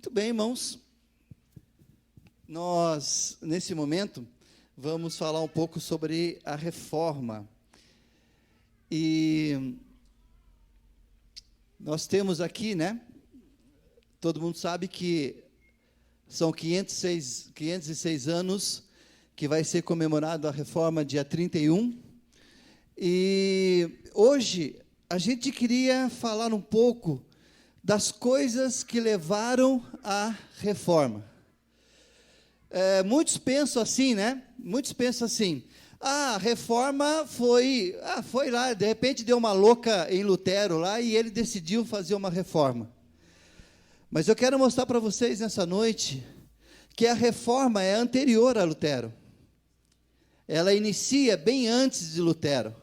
Muito bem, irmãos. Nós, nesse momento, vamos falar um pouco sobre a reforma. E nós temos aqui, né? Todo mundo sabe que são 506 anos que vai ser comemorado a reforma dia 31. E hoje a gente queria falar um pouco das coisas que levaram à reforma. Muitos pensam assim, né? Muitos pensam assim, a reforma foi lá, de repente deu uma louca em Lutero lá e ele decidiu fazer uma reforma. Mas eu quero mostrar para vocês nessa noite que a reforma é anterior a Lutero. Ela inicia bem antes de Lutero.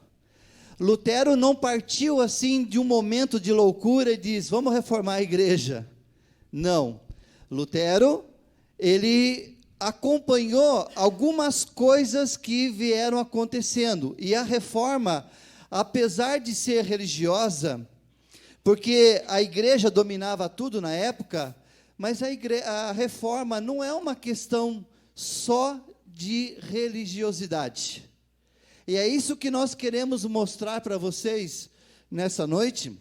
Lutero não partiu assim de um momento de loucura e diz, vamos reformar a igreja. Não. Lutero, ele acompanhou algumas coisas que vieram acontecendo. E a reforma, apesar de ser religiosa, porque a igreja dominava tudo na época, mas a reforma não é uma questão só de religiosidade. E é isso que nós queremos mostrar para vocês nessa noite,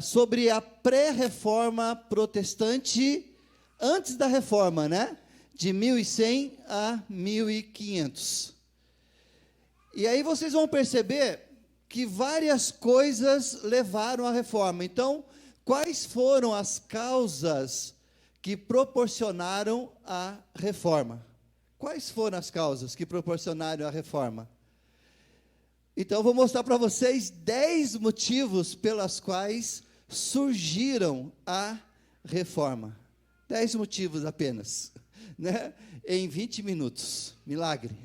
sobre a pré-reforma protestante, antes da reforma, né? De 1100 a 1500. E aí vocês vão perceber que várias coisas levaram à reforma. Então, quais foram as causas que proporcionaram a reforma? Quais foram as causas que proporcionaram a reforma? Então, vou mostrar para vocês 10 motivos pelos quais surgiram a reforma. 10 motivos apenas, né? Em 20 minutos. Milagre.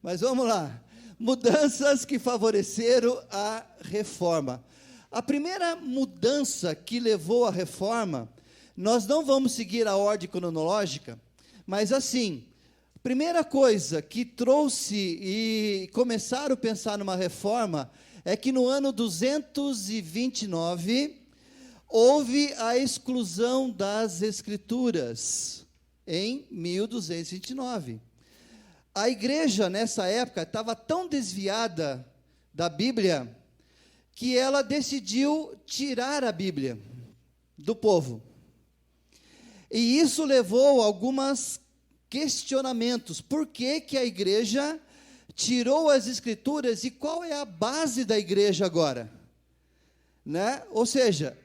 Mas vamos lá. Mudanças que favoreceram a reforma. A primeira mudança que levou à reforma, nós não vamos seguir a ordem cronológica, mas assim, primeira coisa que trouxe e começaram a pensar numa reforma é que no ano 229 houve a exclusão das Escrituras, em 1229. A igreja nessa época estava tão desviada da Bíblia que ela decidiu tirar a Bíblia do povo. E isso levou a alguns questionamentos. Por que que a igreja tirou as Escrituras e qual é a base da igreja agora? Né? Ou seja,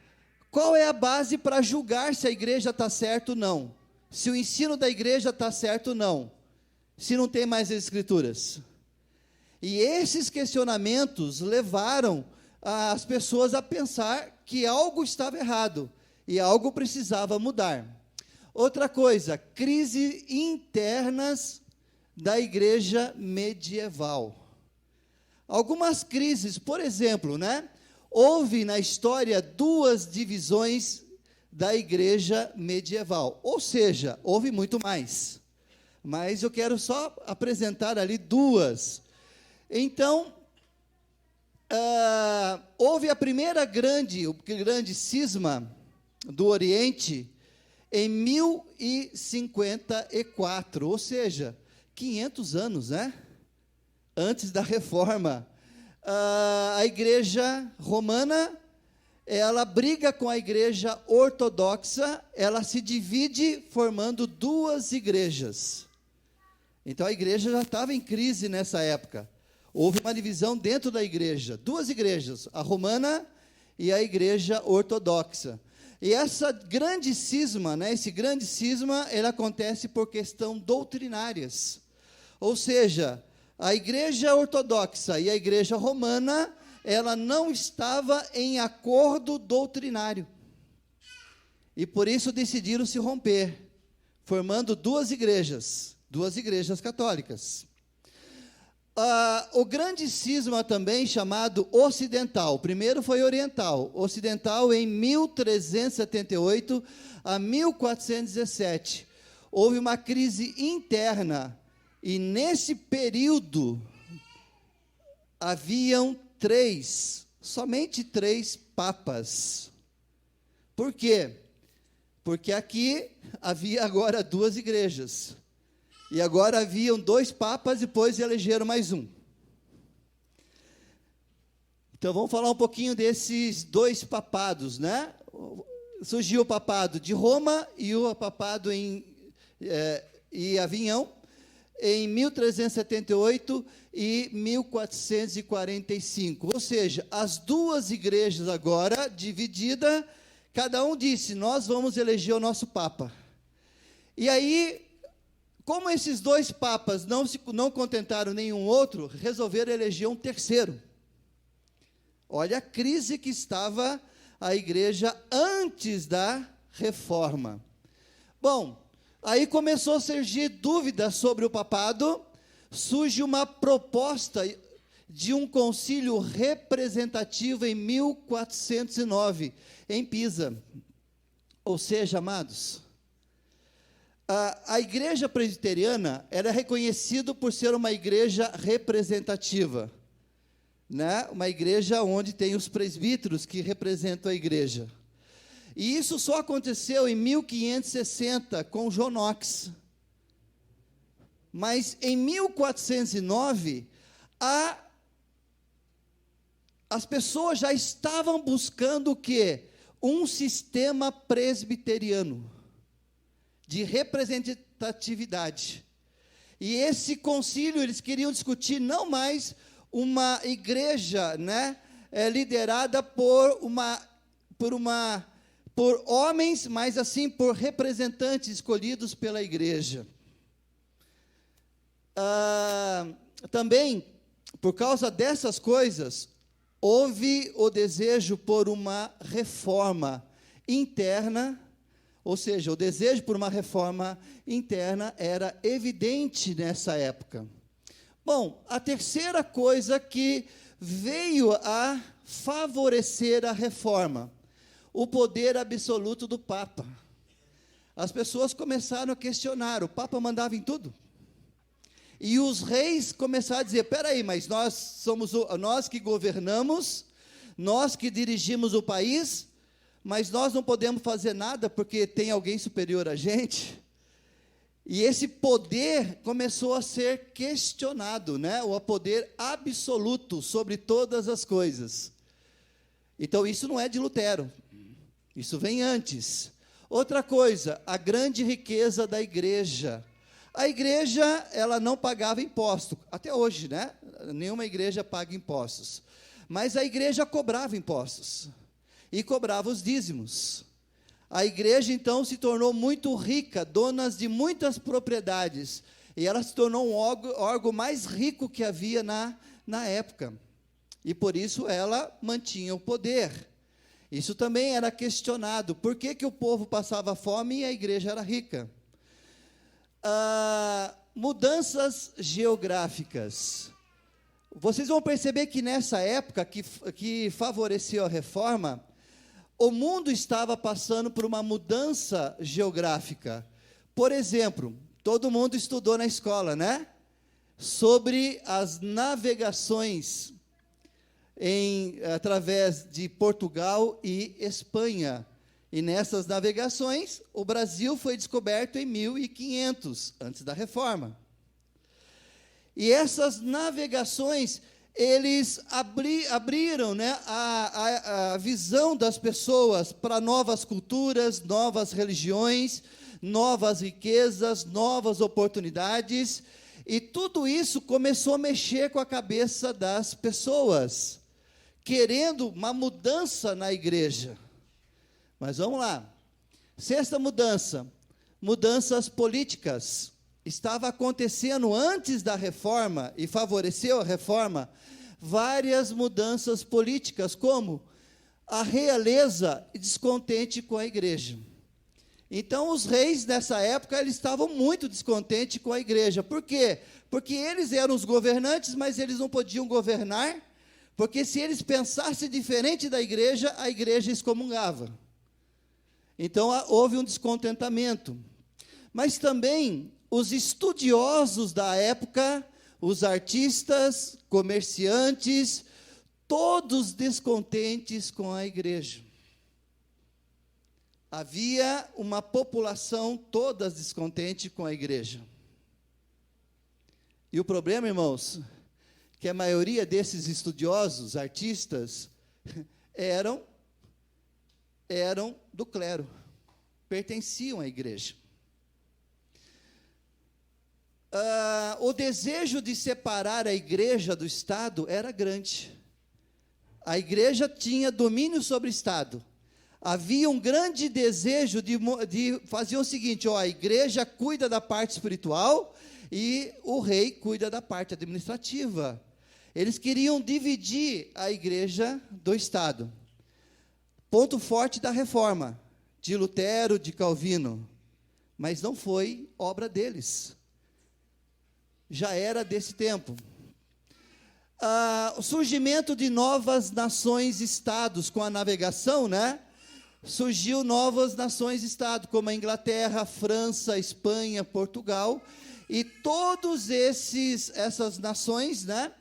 qual é a base para julgar se a igreja está certa ou não? Se o ensino da igreja está certo ou não? Se não tem mais as Escrituras? E esses questionamentos levaram as pessoas a pensar que algo estava errado e algo precisava mudar. Outra coisa, crises internas da igreja medieval. Algumas crises, por exemplo, né? Houve na história 2 divisões da igreja medieval, ou seja, houve muito mais, mas eu quero só apresentar ali 2. Então, houve a primeira o grande cisma do Oriente em 1054, ou seja, 500 anos, né? Antes da reforma. A igreja romana, ela briga com a igreja ortodoxa, ela se divide formando 2 igrejas. Então a igreja já estava em crise nessa época. Houve uma divisão dentro da igreja, 2 igrejas, a romana e a igreja ortodoxa. E essa grande cisma, né, esse grande cisma, ele acontece por questão doutrinárias. Ou seja, a igreja ortodoxa e a igreja romana, ela não estava em acordo doutrinário. E por isso decidiram se romper, formando 2 igrejas católicas. O grande cisma também chamado ocidental, o primeiro foi oriental, ocidental em 1378 a 1417, houve uma crise interna, e nesse período, haviam somente três papas. Por quê? Porque aqui havia agora 2 igrejas. E agora haviam 2 papas, depois elegeram mais um. Então vamos falar um pouquinho desses 2 papados, né? Surgiu o papado de Roma e o papado em Avignão, em 1378 e 1445. Ou seja, as 2 igrejas agora divididas, cada um disse: nós vamos eleger o nosso papa. E aí, como esses 2 papas não contentaram nenhum outro, resolveram eleger um terceiro. Olha a crise que estava a igreja antes da reforma. Bom, aí começou a surgir dúvidas sobre o papado, surge uma proposta de um concílio representativo em 1409, em Pisa. Ou seja, amados, a igreja presbiteriana era reconhecida por ser uma igreja representativa, né? Uma igreja onde tem os presbíteros que representam a igreja. E isso só aconteceu em 1560 com John Knox. Mas em 1409, as pessoas já estavam buscando o quê? Um sistema presbiteriano de representatividade. E esse concílio, eles queriam discutir não mais uma igreja, né, liderada por homens, mas assim por representantes escolhidos pela igreja. Também, por causa dessas coisas, houve o desejo por uma reforma interna, ou seja, o desejo por uma reforma interna era evidente nessa época. Bom, a terceira coisa que veio a favorecer a reforma, o poder absoluto do Papa. As pessoas começaram a questionar: o Papa mandava em tudo? E os reis começaram a dizer: peraí, mas nós somos nós que governamos, nós que dirigimos o país, mas nós não podemos fazer nada porque tem alguém superior a gente. E esse poder começou a ser questionado, né? O poder absoluto sobre todas as coisas. Então, isso não é de Lutero, isso vem antes. Outra coisa, a grande riqueza da igreja. A igreja, ela não pagava imposto, até hoje, né? Nenhuma igreja paga impostos. Mas a igreja cobrava impostos, e cobrava os dízimos. A igreja, então, se tornou muito rica, dona de muitas propriedades, e ela se tornou um órgão mais rico que havia na época, e por isso ela mantinha o poder. Isso também era questionado: por que o povo passava fome e a igreja era rica? Mudanças geográficas. Vocês vão perceber que nessa época que favoreceu a reforma, o mundo estava passando por uma mudança geográfica. Por exemplo, todo mundo estudou na escola, né? Sobre as navegações através de Portugal e Espanha. E nessas navegações, o Brasil foi descoberto em 1500, antes da reforma. E essas navegações, eles abriram, né, a visão das pessoas para novas culturas, novas religiões, novas riquezas, novas oportunidades, e tudo isso começou a mexer com a cabeça das pessoas, querendo uma mudança na igreja. Mas vamos lá. Sexta mudança, mudanças políticas. Estava acontecendo antes da reforma, e favoreceu a reforma, várias mudanças políticas, como a realeza descontente com a igreja. Então, os reis nessa época, eles estavam muito descontentes com a igreja. Por quê? Porque eles eram os governantes, mas eles não podiam governar, porque se eles pensassem diferente da igreja, a igreja excomungava. Então, houve um descontentamento. Mas também os estudiosos da época, os artistas, comerciantes, todos descontentes com a igreja. Havia uma população toda descontente com a igreja. E o problema, irmãos, que a maioria desses estudiosos, artistas, eram do clero, pertenciam à igreja. O desejo de separar a igreja do Estado era grande. A igreja tinha domínio sobre o Estado. Havia um grande desejo de fazer o seguinte: a igreja cuida da parte espiritual e o rei cuida da parte administrativa. Eles queriam dividir a igreja do Estado. Ponto forte da reforma, de Lutero, de Calvino. Mas não foi obra deles. Já era desse tempo. O surgimento de novas nações-estados com a navegação, né? Surgiu novas nações-estado, como a Inglaterra, França, Espanha, Portugal, e todos essas nações, né?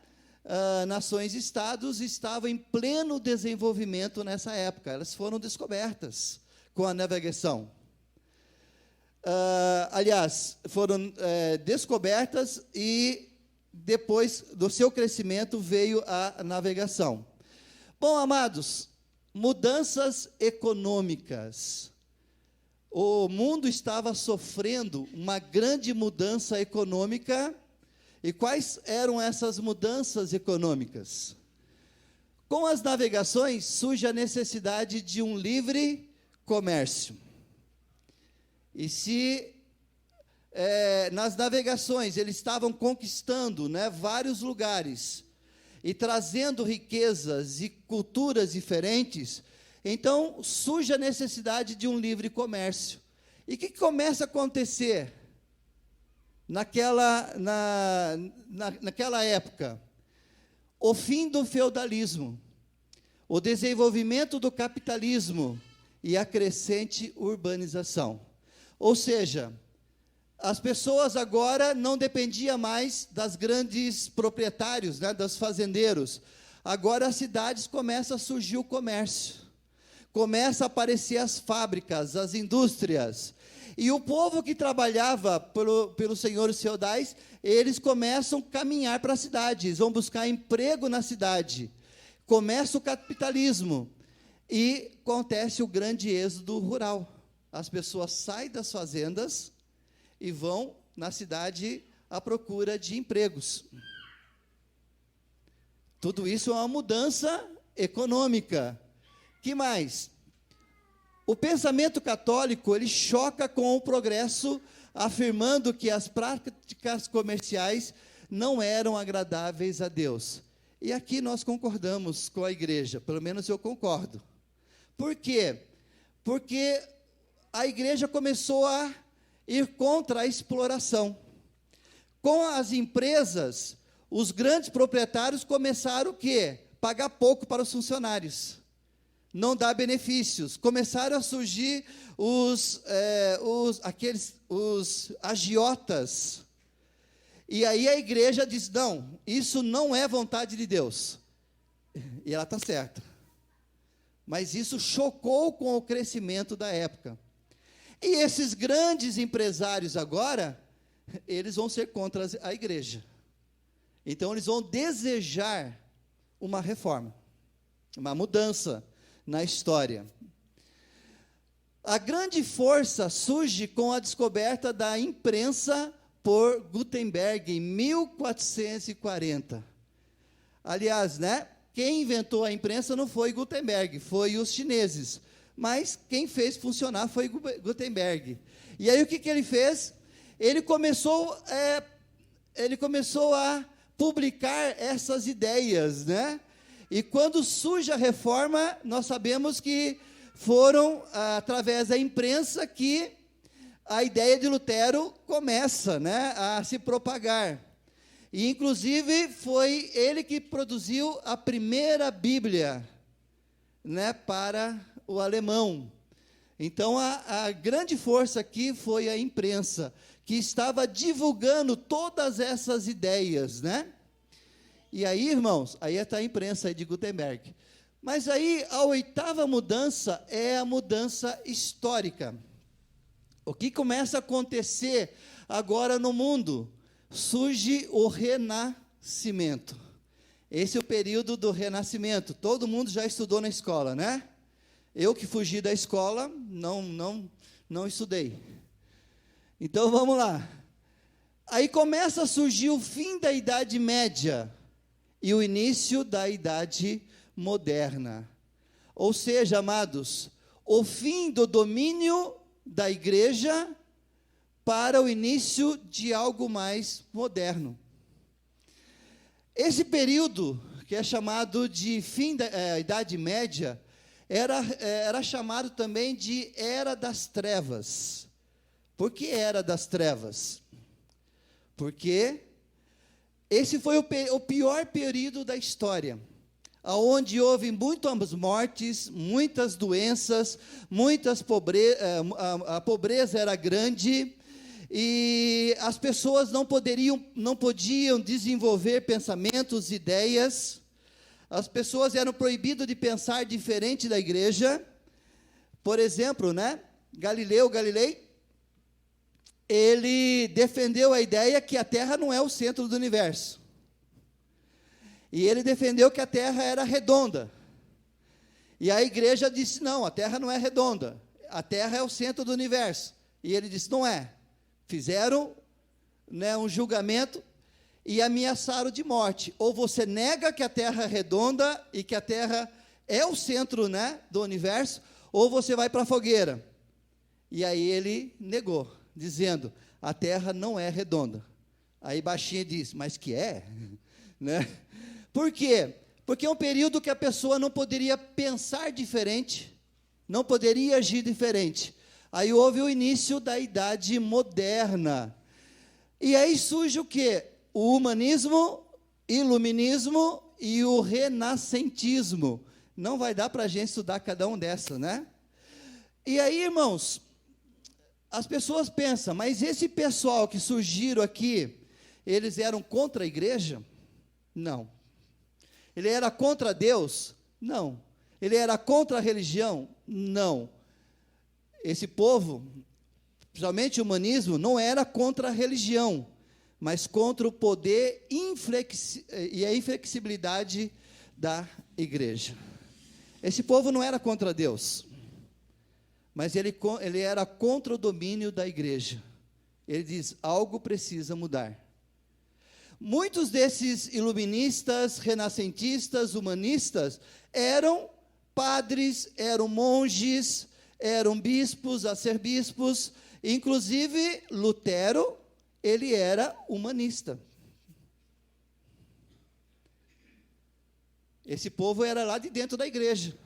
Nações-estados estavam em pleno desenvolvimento nessa época. Elas foram descobertas com a navegação. Aliás, foram descobertas e depois do seu crescimento veio a navegação. Bom, amados, mudanças econômicas. O mundo estava sofrendo uma grande mudança econômica. E quais eram essas mudanças econômicas? Com as navegações surge a necessidade de um livre comércio. E se nas navegações eles estavam conquistando, né, vários lugares e trazendo riquezas e culturas diferentes, então surge a necessidade de um livre comércio. E o que começa a acontecer naquela época? O fim do feudalismo, o desenvolvimento do capitalismo e a crescente urbanização. Ou seja, as pessoas agora não dependiam mais das grandes proprietários, né, dos fazendeiros. Agora as cidades começam a surgir o comércio. Começa a aparecer as fábricas, as indústrias. E o povo que trabalhava pelos senhores feudais, eles começam a caminhar para as cidades, vão buscar emprego na cidade. Começa o capitalismo e acontece o grande êxodo rural. As pessoas saem das fazendas e vão na cidade à procura de empregos. Tudo isso é uma mudança econômica. Que mais? O pensamento católico, ele choca com o progresso, afirmando que as práticas comerciais não eram agradáveis a Deus. E aqui nós concordamos com a igreja, pelo menos eu concordo. Por quê? Porque a igreja começou a ir contra a exploração. Com as empresas, os grandes proprietários começaram o quê? Pagar pouco para os funcionários. Não dá benefícios. Começaram a surgir os agiotas. E aí a igreja diz: não, isso não é vontade de Deus. E ela está certa. Mas isso chocou com o crescimento da época. E esses grandes empresários agora, eles vão ser contra a igreja. Então eles vão desejar uma reforma, uma mudança na história. A grande força surge com a descoberta da imprensa por Gutenberg em 1440. Aliás, né, quem inventou a imprensa não foi Gutenberg, foi os chineses. Mas quem fez funcionar foi Gutenberg. E aí o que ele fez? Ele começou a publicar essas ideias, né? E quando surge a reforma, nós sabemos que foram através da imprensa que a ideia de Lutero começa, né, a se propagar. E inclusive foi ele que produziu a primeira Bíblia, né, para o alemão. Então a grande força aqui foi a imprensa, que estava divulgando todas essas ideias, né? E aí, irmãos, aí está a imprensa aí de Gutenberg. Mas aí, a oitava mudança é a mudança histórica. O que começa a acontecer agora no mundo? Surge o Renascimento. Esse é o período do Renascimento. Todo mundo já estudou na escola, né? Eu que fugi da escola, não estudei. Então, vamos lá. Aí começa a surgir o fim da Idade Média e o início da Idade Moderna. Ou seja, amados, o fim do domínio da igreja para o início de algo mais moderno. Esse período, que é chamado de fim da Idade Média, era chamado também de Era das Trevas. Por que Era das Trevas? Porque esse foi o pior período da história, onde houve muitas mortes, muitas doenças, a pobreza era grande, e as pessoas não podiam desenvolver pensamentos, ideias. As pessoas eram proibidas de pensar diferente da igreja. Por exemplo, Galileu Galilei, ele defendeu a ideia que a Terra não é o centro do universo. E ele defendeu que a Terra era redonda. E a igreja disse, não, a Terra não é redonda. A Terra é o centro do universo. E ele disse, não é. Fizeram um julgamento e ameaçaram de morte. Ou você nega que a Terra é redonda e que a Terra é o centro do universo, ou você vai para a fogueira. E aí ele negou, dizendo, a Terra não é redonda. Aí baixinho disse, mas que é? Por quê? Porque é um período que a pessoa não poderia pensar diferente, não poderia agir diferente. Aí houve o início da Idade Moderna. E aí surge o quê? O humanismo, iluminismo e o renascentismo. Não vai dar para a gente estudar cada um dessas, E aí, irmãos, as pessoas pensam, mas esse pessoal que surgiram aqui, eles eram contra a igreja? Não. Ele era contra Deus? Não. Ele era contra a religião? Não. Esse povo, principalmente o humanismo, não era contra a religião, mas contra o poder e a inflexibilidade da igreja. Esse povo não era contra Deus, mas ele era contra o domínio da igreja. Ele diz, algo precisa mudar. Muitos desses iluministas, renascentistas, humanistas, eram padres, eram monges, eram bispos, arcebispos, inclusive Lutero, ele era humanista. Esse povo era lá de dentro da igreja.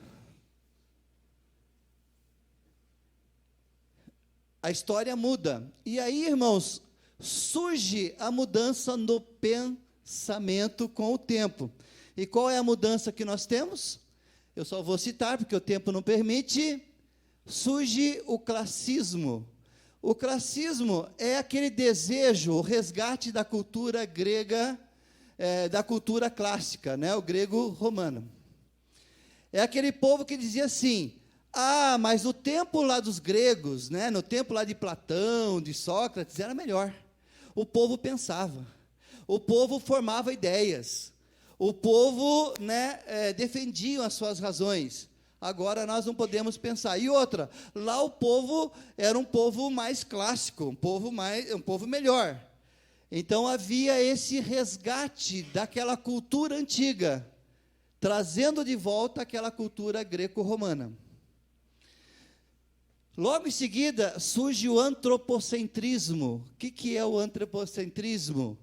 A história muda. E aí, irmãos, surge a mudança no pensamento com o tempo. E qual é a mudança que nós temos? Eu só vou citar, porque o tempo não permite. Surge o classicismo. O classicismo é aquele desejo, o resgate da cultura grega, da cultura clássica, o grego-romano. É aquele povo que dizia assim, mas no tempo lá dos gregos, no tempo lá de Platão, de Sócrates, era melhor. O povo pensava, o povo formava ideias, o povo defendia as suas razões. Agora nós não podemos pensar. E outra, lá o povo era um povo mais clássico, um povo melhor. Então havia esse resgate daquela cultura antiga, trazendo de volta aquela cultura greco-romana. Logo em seguida surge o antropocentrismo. O que é o antropocentrismo?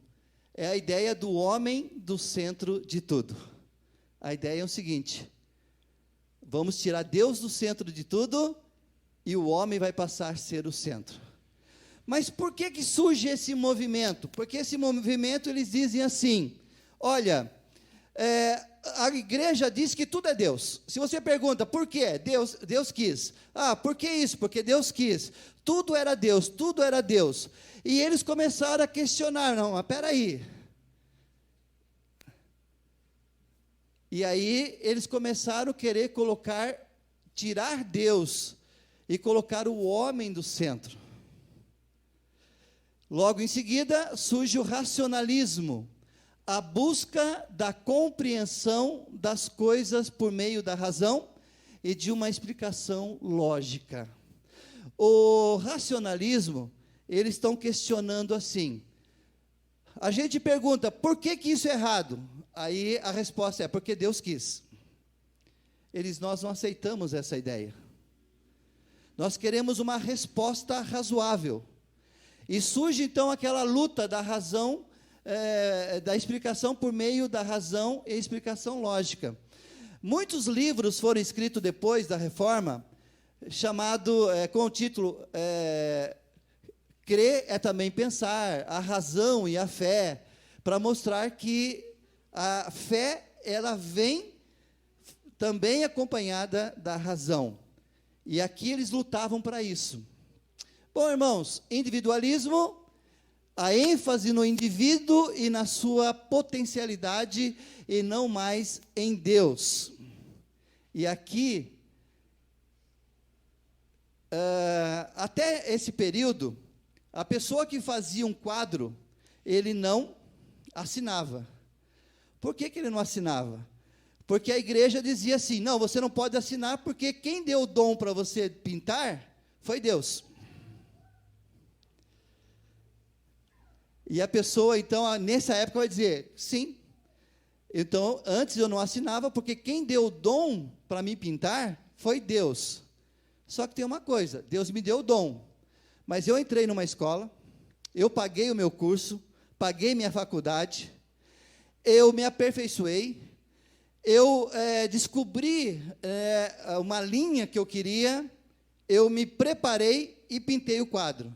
É a ideia do homem do centro de tudo. A ideia é o seguinte: vamos tirar Deus do centro de tudo e o homem vai passar a ser o centro. Mas por que surge esse movimento? Porque esse movimento, eles dizem assim, olha, a igreja diz que tudo é Deus. Se você pergunta, por quê? Deus quis. Por que isso? Porque Deus quis. Tudo era Deus, tudo era Deus. E eles começaram a questionar, não, mas espera aí. E aí eles começaram a querer tirar Deus e colocar o homem do centro. Logo em seguida surge o racionalismo, a busca da compreensão das coisas por meio da razão e de uma explicação lógica. O racionalismo, eles estão questionando assim. A gente pergunta, por que isso é errado? Aí a resposta é, porque Deus quis. Nós não aceitamos essa ideia. Nós queremos uma resposta razoável. E surge então aquela luta da razão, da explicação por meio da razão e explicação lógica. Muitos livros foram escritos depois da Reforma, com o título Crer é também pensar, a razão e a fé, para mostrar que a fé, ela vem também acompanhada da razão. E aqui eles lutavam para isso. Bom, irmãos, individualismo, a ênfase no indivíduo e na sua potencialidade, e não mais em Deus. E aqui, até esse período, a pessoa que fazia um quadro, ele não assinava. Por que ele não assinava? Porque a igreja dizia assim, não, você não pode assinar, porque quem deu o dom para você pintar, foi Deus. E a pessoa, então, nessa época vai dizer, sim. Então, antes eu não assinava, porque quem deu o dom para me pintar, foi Deus. Só que tem uma coisa, Deus me deu o dom, mas eu entrei numa escola, eu paguei o meu curso, paguei minha faculdade, eu me aperfeiçoei, eu descobri uma linha que eu queria, eu me preparei e pintei o quadro.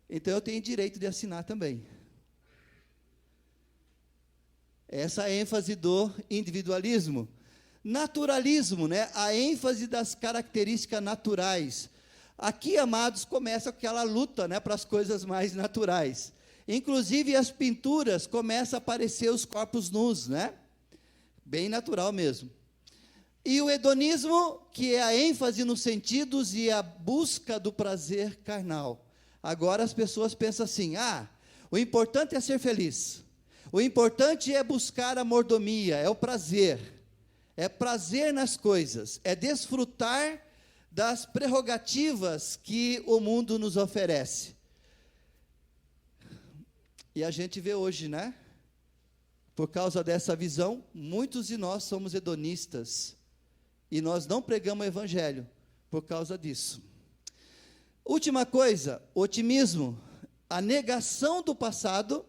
Então eu tenho direito de assinar também. Essa é a ênfase do individualismo. Naturalismo, né? A ênfase das características naturais. Aqui, amados, começa aquela luta, né, para as coisas mais naturais. Inclusive as pinturas começam a aparecer os corpos nus, né? Bem natural mesmo. E o hedonismo, que é a ênfase nos sentidos e a busca do prazer carnal. Agora as pessoas pensam assim, o importante é ser feliz. O importante é buscar a mordomia, é o prazer. É prazer nas coisas, é desfrutar das prerrogativas que o mundo nos oferece. E a gente vê hoje, né? Por causa dessa visão, muitos de nós somos hedonistas. E nós não pregamos o evangelho por causa disso. Última coisa, otimismo, a negação do passado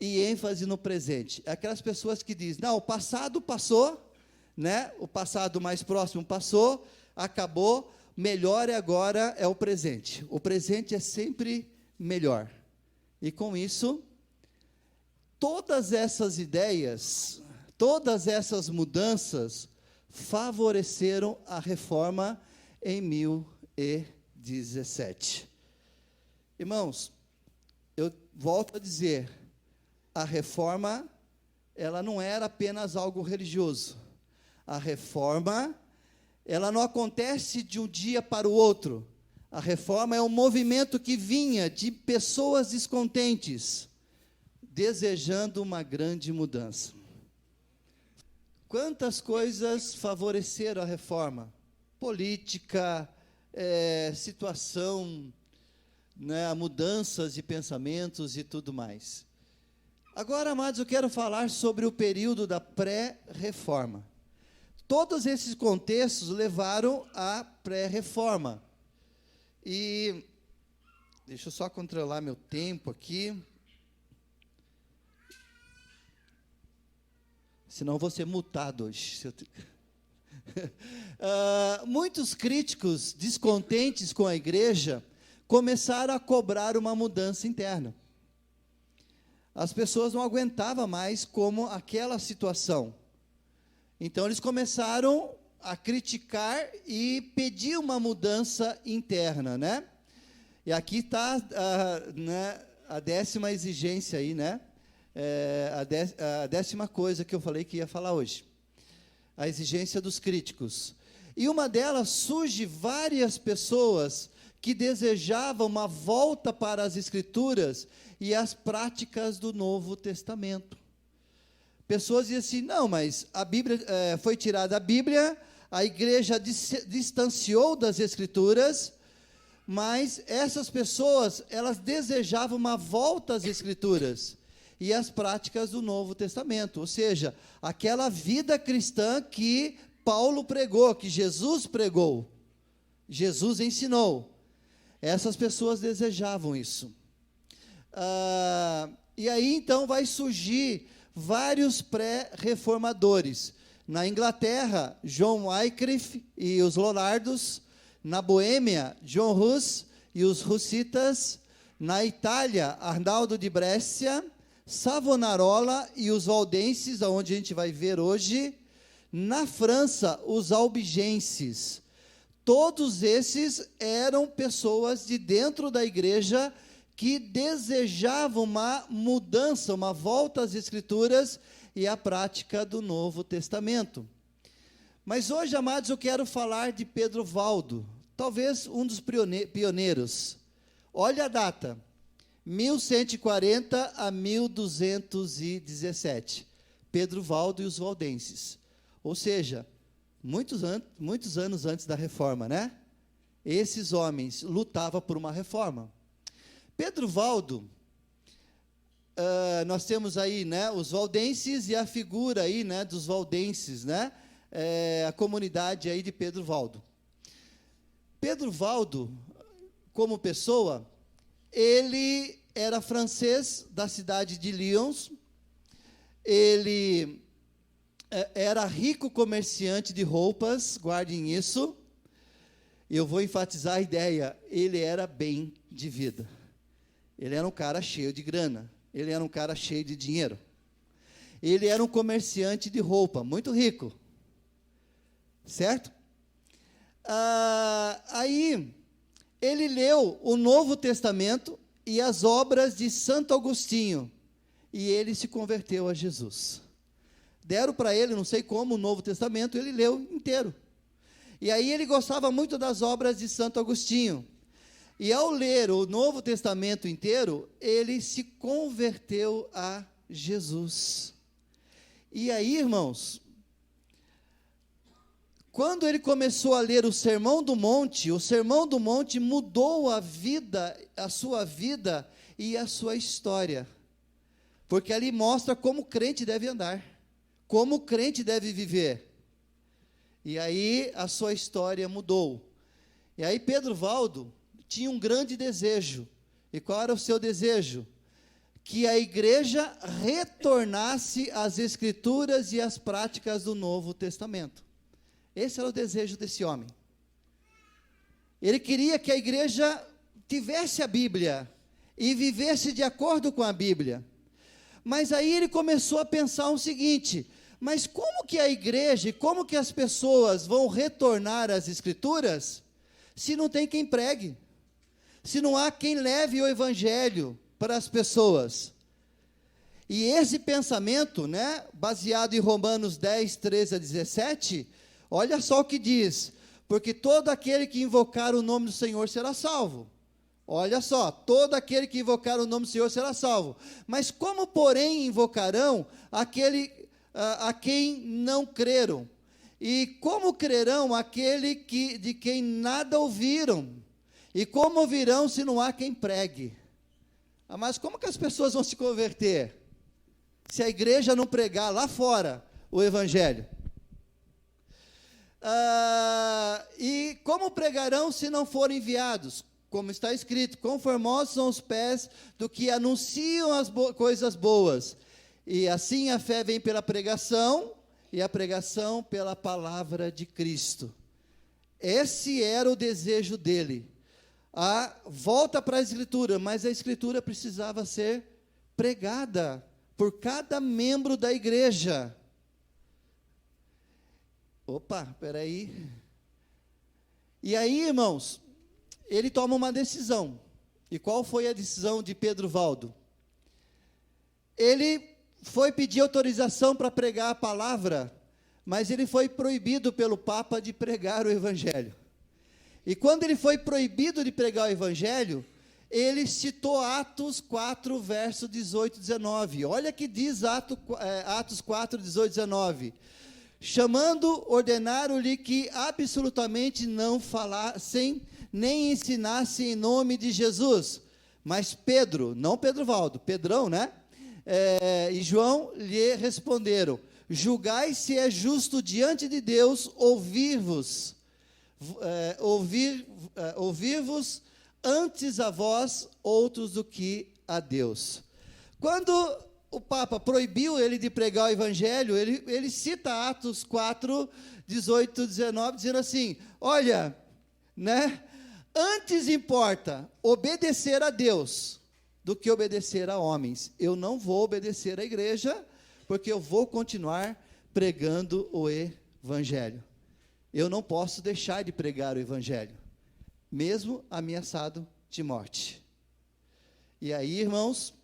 e ênfase no presente. Aquelas pessoas que dizem, não, o passado passou, né? O passado mais próximo passou, acabou, melhor agora é o presente. O presente é sempre melhor. E com isso, todas essas ideias, todas essas mudanças favoreceram a reforma em 1017. Irmãos, eu volto a dizer, a reforma, ela não era apenas algo religioso. A reforma, ela não acontece de um dia para o outro. A reforma é um movimento que vinha de pessoas descontentes, desejando uma grande mudança. Quantas coisas favoreceram a reforma? Política, situação, né, mudanças de pensamentos e tudo mais. Agora, amados, eu quero falar sobre o período da pré-reforma. Todos esses contextos levaram à pré-reforma. E deixa eu só controlar meu tempo aqui. Senão eu vou ser multado hoje. Muitos críticos descontentes com a igreja começaram a cobrar uma mudança interna. As pessoas não aguentavam mais como aquela situação. Então eles começaram a criticar e pedir uma mudança interna, né? E aqui está né, a 10ª exigência aí, né? a 10ª coisa que eu falei que ia falar hoje. A exigência dos críticos. E uma delas surge várias pessoas que desejavam uma volta para as Escrituras e as práticas do Novo Testamento. Pessoas diziam assim, não, mas a Bíblia, foi tirada a Bíblia, a igreja distanciou das Escrituras, mas essas pessoas, elas desejavam uma volta às Escrituras e às práticas do Novo Testamento, ou seja, aquela vida cristã que Paulo pregou, que Jesus pregou, Jesus ensinou. Essas pessoas desejavam isso. E aí, então, vai surgir vários pré-reformadores. Na Inglaterra, John Wycliffe e os Lollardos. Na Boêmia, John Hus e os Hussitas. Na Itália, Arnaldo de Brescia, Savonarola e os Valdenses, aonde a gente vai ver hoje. Na França, os Albigenses. Todos esses eram pessoas de dentro da igreja que desejavam uma mudança, uma volta às Escrituras e à prática do Novo Testamento. Mas hoje, amados, eu quero falar de Pedro Valdo, talvez um dos pioneiros. Olha a data, 1140 a 1217. Pedro Valdo e os valdenses. Ou seja, muitos anos antes da reforma, né? Esses homens lutavam por uma reforma. Pedro Valdo, nós temos aí, né, os valdenses e a figura aí, né, dos valdenses, né? A comunidade aí de Pedro Valdo. Pedro Valdo, como pessoa, ele era francês da cidade de Lyons. Ele era rico comerciante de roupas, guardem isso. Eu vou enfatizar a ideia, ele era bem de vida. Ele era um cara cheio de grana, ele era um cara cheio de dinheiro. Ele era um comerciante de roupa, muito rico. Certo? Aí, ele leu o Novo Testamento e as obras de Santo Agostinho, e ele se converteu a Jesus. Deram para ele, não sei como, o Novo Testamento, ele leu inteiro. E aí ele gostava muito das obras de Santo Agostinho. E ao ler o Novo Testamento inteiro, ele se converteu a Jesus. E aí, irmãos, quando ele começou a ler o Sermão do Monte mudou a sua vida e a sua história. Porque ali mostra como o crente deve andar, como o crente deve viver. E aí a sua história mudou. E aí Pedro Valdo tinha um grande desejo. E qual era o seu desejo? Que a igreja retornasse às Escrituras e às práticas do Novo Testamento. Esse era o desejo desse homem. Ele queria que a igreja tivesse a Bíblia e vivesse de acordo com a Bíblia. Mas aí ele começou a pensar o seguinte: mas como que a igreja, como que as pessoas vão retornar às Escrituras se não tem quem pregue? Se não há quem leve o Evangelho para as pessoas? E esse pensamento, né, baseado em Romanos 10, 13 a 17, olha só o que diz: porque todo aquele que invocar o nome do Senhor será salvo. Olha só, todo aquele que invocar o nome do Senhor será salvo. Mas como, porém, invocarão a quem não creram? E como crerão de quem nada ouviram? E como ouvirão se não há quem pregue? Mas como que as pessoas vão se converter se a igreja não pregar lá fora o Evangelho? E como pregarão se não forem enviados? Como está escrito: quão formosos são os pés do que anunciam as coisas boas. E assim a fé vem pela pregação, e a pregação pela palavra de Cristo. Esse era o desejo dele. A volta para a Escritura, mas a Escritura precisava ser pregada por cada membro da igreja. Opa, espera aí. E aí, irmãos, ele toma uma decisão. E qual foi a decisão de Pedro Valdo? ele foi pedir autorização para pregar a palavra, mas ele foi proibido pelo Papa de pregar o Evangelho. E quando ele foi proibido de pregar o Evangelho, ele citou Atos 4, verso 18 e 19. Olha que diz Atos 4, 18 e 19. Chamando, ordenaram-lhe que absolutamente não falassem, nem ensinassem em nome de Jesus. Mas Pedro, não Pedro Valdo, Pedrão, né? E João lhe responderam: julgai se é justo diante de Deus ouvir-vos antes a vós outros do que a Deus. Quando o Papa proibiu ele de pregar o Evangelho, ele cita Atos 4, 18 e 19, dizendo assim: olha, né, antes importa obedecer a Deus do que obedecer a homens. Eu não vou obedecer à igreja, porque eu vou continuar pregando o Evangelho. Eu não posso deixar de pregar o Evangelho, mesmo ameaçado de morte. E aí, irmãos,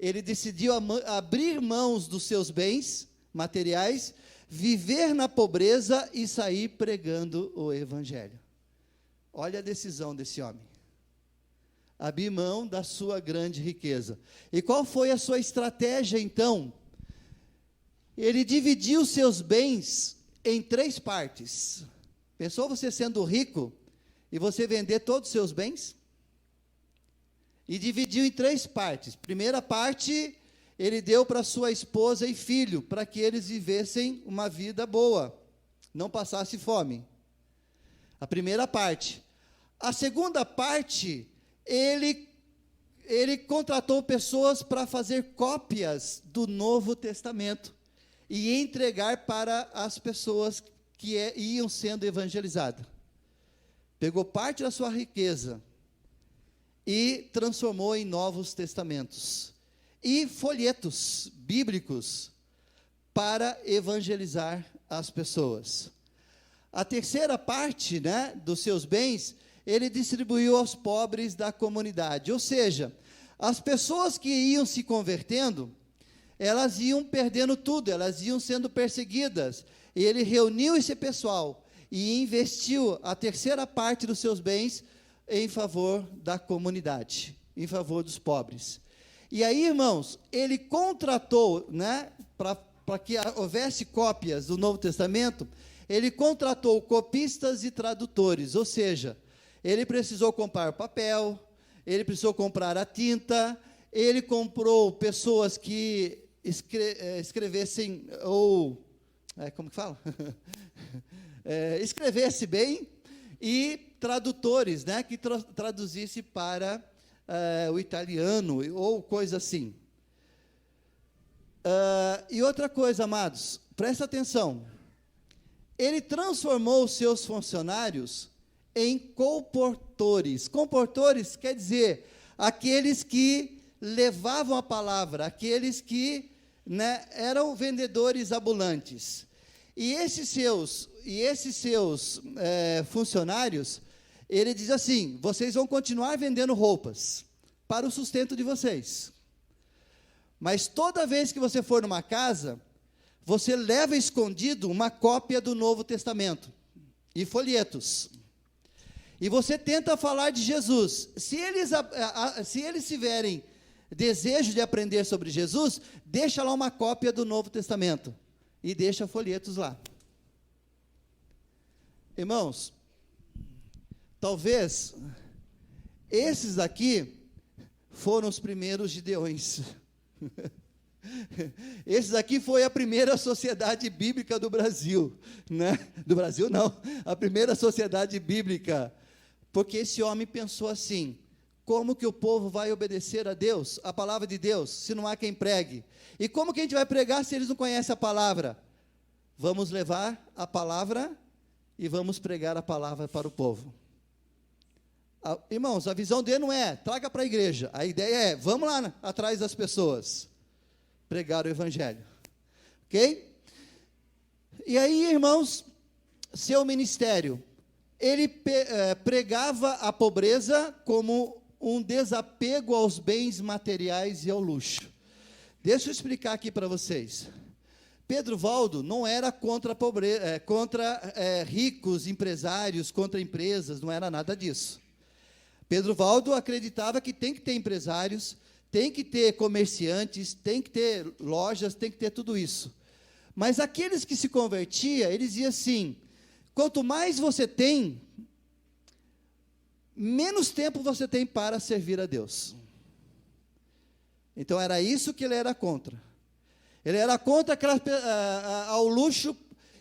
ele decidiu abrir mãos dos seus bens materiais, viver na pobreza e sair pregando o Evangelho. Olha a decisão desse homem. Abrir mão da sua grande riqueza. E qual foi a sua estratégia, então? Ele dividiu seus bens em 3 partes. Pensou você sendo rico e você vender todos os seus bens? E dividiu em 3 partes. Primeira parte, ele deu para sua esposa e filho, para que eles vivessem uma vida boa, não passasse fome. A primeira parte. A segunda parte, ele contratou pessoas para fazer cópias do Novo Testamento e entregar para as pessoas que iam sendo evangelizadas. Pegou parte da sua riqueza e transformou em Novos Testamentos e folhetos bíblicos para evangelizar as pessoas. A terceira parte, né, dos seus bens, ele distribuiu aos pobres da comunidade. Ou seja, as pessoas que iam se convertendo, elas iam perdendo tudo, elas iam sendo perseguidas. E ele reuniu esse pessoal e investiu a terceira parte dos seus bens em favor da comunidade, em favor dos pobres. E aí, irmãos, ele contratou, né, para que houvesse cópias do Novo Testamento, ele contratou copistas e tradutores, ou seja, ele precisou comprar papel, ele precisou comprar a tinta, ele comprou pessoas que escrevessem, ou, como que fala? Escrevesse bem, e tradutores, né, que traduzisse para o italiano, ou coisa assim. E outra coisa, amados, presta atenção, ele transformou os seus funcionários em comportores. Comportores quer dizer aqueles que levavam a palavra, aqueles que, né, eram vendedores ambulantes. E esses seus funcionários, ele diz assim: vocês vão continuar vendendo roupas para o sustento de vocês, mas toda vez que você for numa casa, você leva escondido uma cópia do Novo Testamento e folhetos. E você tenta falar de Jesus. Se eles tiverem desejo de aprender sobre Jesus, deixa lá uma cópia do Novo Testamento e deixa folhetos lá. Irmãos, talvez esses aqui foram os primeiros gideões. Esses aqui foi a primeira sociedade bíblica do Brasil, né? Do Brasil não, a primeira sociedade bíblica. Porque esse homem pensou assim: como que o povo vai obedecer a Deus, a palavra de Deus, se não há quem pregue? E como que a gente vai pregar se eles não conhecem a palavra? Vamos levar a palavra e vamos pregar a palavra para o povo. Irmãos, a visão dele não é traga para a igreja, a ideia é vamos lá atrás das pessoas, pregar o Evangelho, ok? E aí, irmãos, seu ministério, ele pregava a pobreza como um desapego aos bens materiais e ao luxo. Deixa eu explicar aqui para vocês. Pedro Valdo não era contra ricos, empresários, contra empresas, não era nada disso. Pedro Valdo acreditava que tem que ter empresários, tem que ter comerciantes, tem que ter lojas, tem que ter tudo isso. Mas aqueles que se convertiam, eles diziam assim: quanto mais você tem, menos tempo você tem para servir a Deus. Então era isso que ele era contra. Ele era contra ao luxo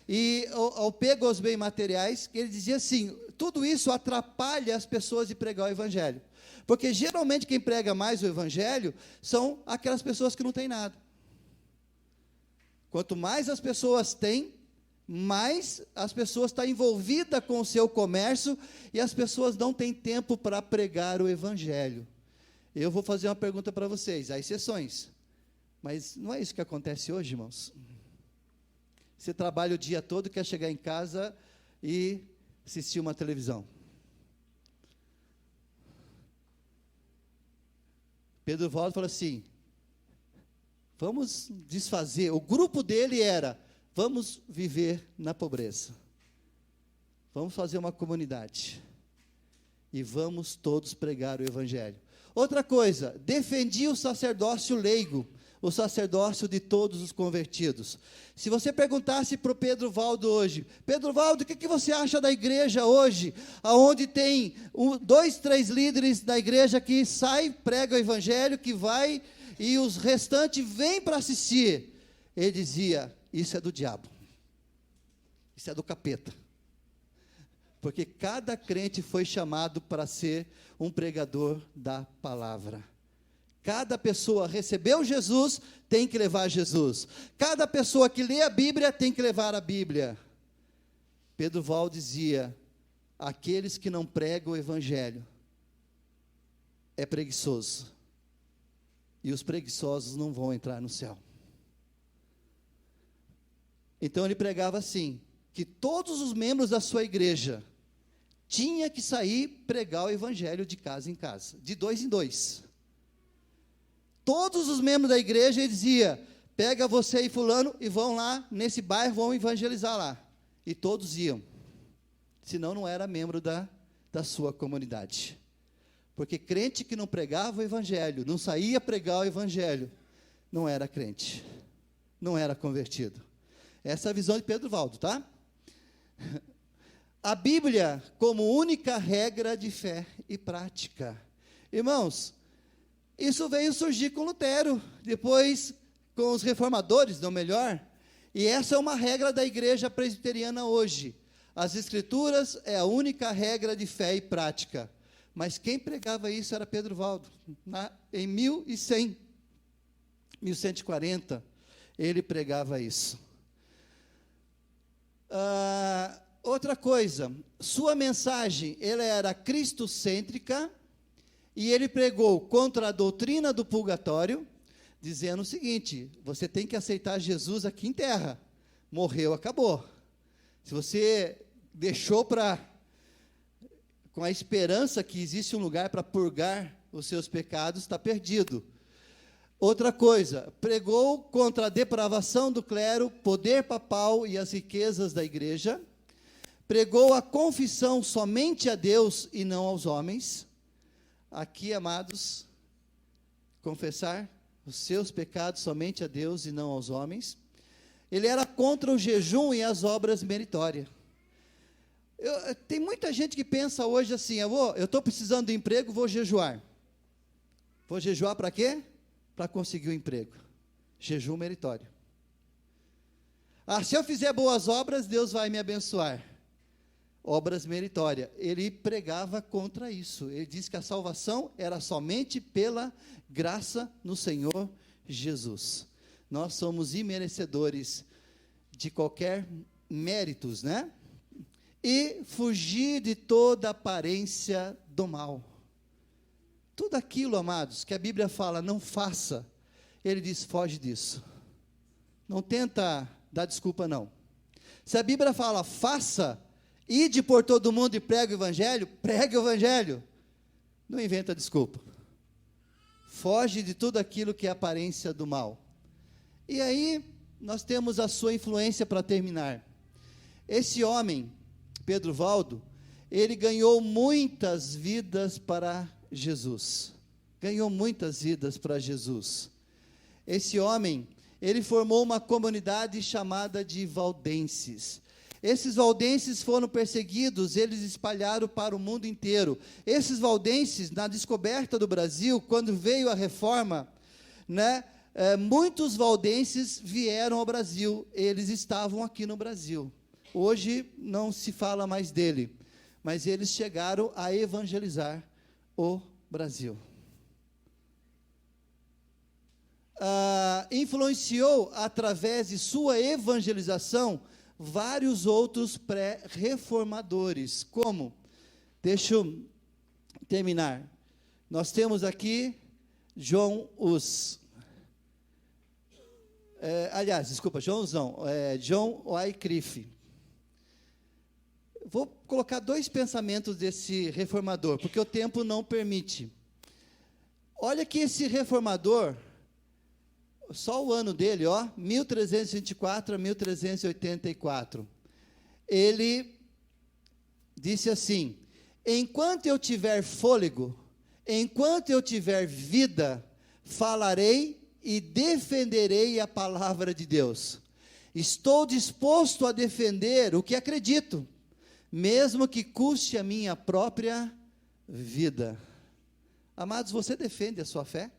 e ao pego aos bens materiais, que ele dizia assim: tudo isso atrapalha as pessoas de pregar o evangelho. Porque geralmente quem prega mais o evangelho são aquelas pessoas que não têm nada. Quanto mais as pessoas têm, mais as pessoas estão envolvidas com o seu comércio e as pessoas não têm tempo para pregar o evangelho. Eu vou fazer uma pergunta para vocês, há exceções, mas não é isso que acontece hoje, irmãos? Você trabalha o dia todo, quer chegar em casa e assistir uma televisão. Pedro Valdo falou assim: vamos desfazer. O grupo dele era: vamos viver na pobreza. Vamos fazer uma comunidade. E vamos todos pregar o evangelho. Outra coisa, defendia o sacerdócio leigo, o sacerdócio de todos os convertidos. Se você perguntasse para o Pedro Valdo hoje: Pedro Valdo, o que você acha da igreja hoje, aonde tem 2, 3 líderes da igreja que sai, prega o evangelho, que vai, e os restantes vêm para assistir? Ele dizia: isso é do diabo, isso é do capeta, porque cada crente foi chamado para ser um pregador da palavra. Cada pessoa recebeu Jesus, tem que levar Jesus. Cada pessoa que lê a Bíblia, tem que levar a Bíblia. Pedro Valdo dizia: aqueles que não pregam o evangelho é preguiçoso, e os preguiçosos não vão entrar no céu. Então ele pregava assim, que todos os membros da sua igreja tinha que sair pregar o evangelho de casa em casa, de 2 em 2. Todos os membros da igreja, ele dizia: pega você e fulano e vão lá nesse bairro, vão evangelizar lá. E todos iam, senão não era membro da sua comunidade. Porque crente que não pregava o evangelho, não saía pregar o evangelho, não era crente, não era convertido. Essa é a visão de Pedro Valdo, tá? A Bíblia como única regra de fé e prática. Irmãos, isso veio surgir com Lutero, depois com os reformadores, não melhor, e essa é uma regra da igreja presbiteriana hoje. As escrituras é a única regra de fé e prática. Mas quem pregava isso era Pedro Valdo. Em 1140, ele pregava isso. Outra coisa, sua mensagem, ela era cristocêntrica, e ele pregou contra a doutrina do purgatório, dizendo o seguinte: você tem que aceitar Jesus aqui em terra, morreu, acabou. Se você deixou com a esperança que existe um lugar para purgar os seus pecados, está perdido. Outra coisa, pregou contra a depravação do clero, poder papal e as riquezas da igreja. Pregou a confissão somente a Deus e não aos homens. Aqui, amados, confessar os seus pecados somente a Deus e não aos homens. Ele era contra o jejum e as obras meritórias. Tem muita gente que pensa hoje assim: eu estou precisando de emprego, vou jejuar. Vou jejuar para quê? Para conseguir o emprego. Jejum meritório. Se eu fizer boas obras, Deus vai me abençoar. Obras meritórias. Ele pregava contra isso. Ele disse que a salvação era somente pela graça no Senhor Jesus. Nós somos imerecedores de qualquer méritos, né? E fugir de toda aparência do mal. Tudo aquilo, amados, que a Bíblia fala, não faça, ele diz, foge disso. Não tenta dar desculpa, não. Se a Bíblia fala, faça, ide por todo mundo e pregue o evangelho, pregue o evangelho. Não inventa desculpa. Foge de tudo aquilo que é aparência do mal. E aí, nós temos a sua influência para terminar. Esse homem, Pedro Valdo, ele ganhou muitas vidas para Jesus. Ganhou muitas vidas para Jesus. Esse homem, ele formou uma comunidade chamada de valdenses. Esses valdenses foram perseguidos, eles espalharam para o mundo inteiro. Esses valdenses, na descoberta do Brasil, quando veio a reforma, muitos valdenses vieram ao Brasil, eles estavam aqui no Brasil. Hoje não se fala mais dele, mas eles chegaram a evangelizar o Brasil. Influenciou, através de sua evangelização, vários outros pré-reformadores, como, deixa eu terminar, nós temos aqui John Hus, John Wycliffe. Vou colocar dois pensamentos desse reformador, porque o tempo não permite. Olha que esse reformador, só o ano dele, 1324 a 1384, ele disse assim: enquanto eu tiver fôlego, enquanto eu tiver vida, falarei e defenderei a palavra de Deus. Estou disposto a defender o que acredito, mesmo que custe a minha própria vida. Amados, você defende a sua fé?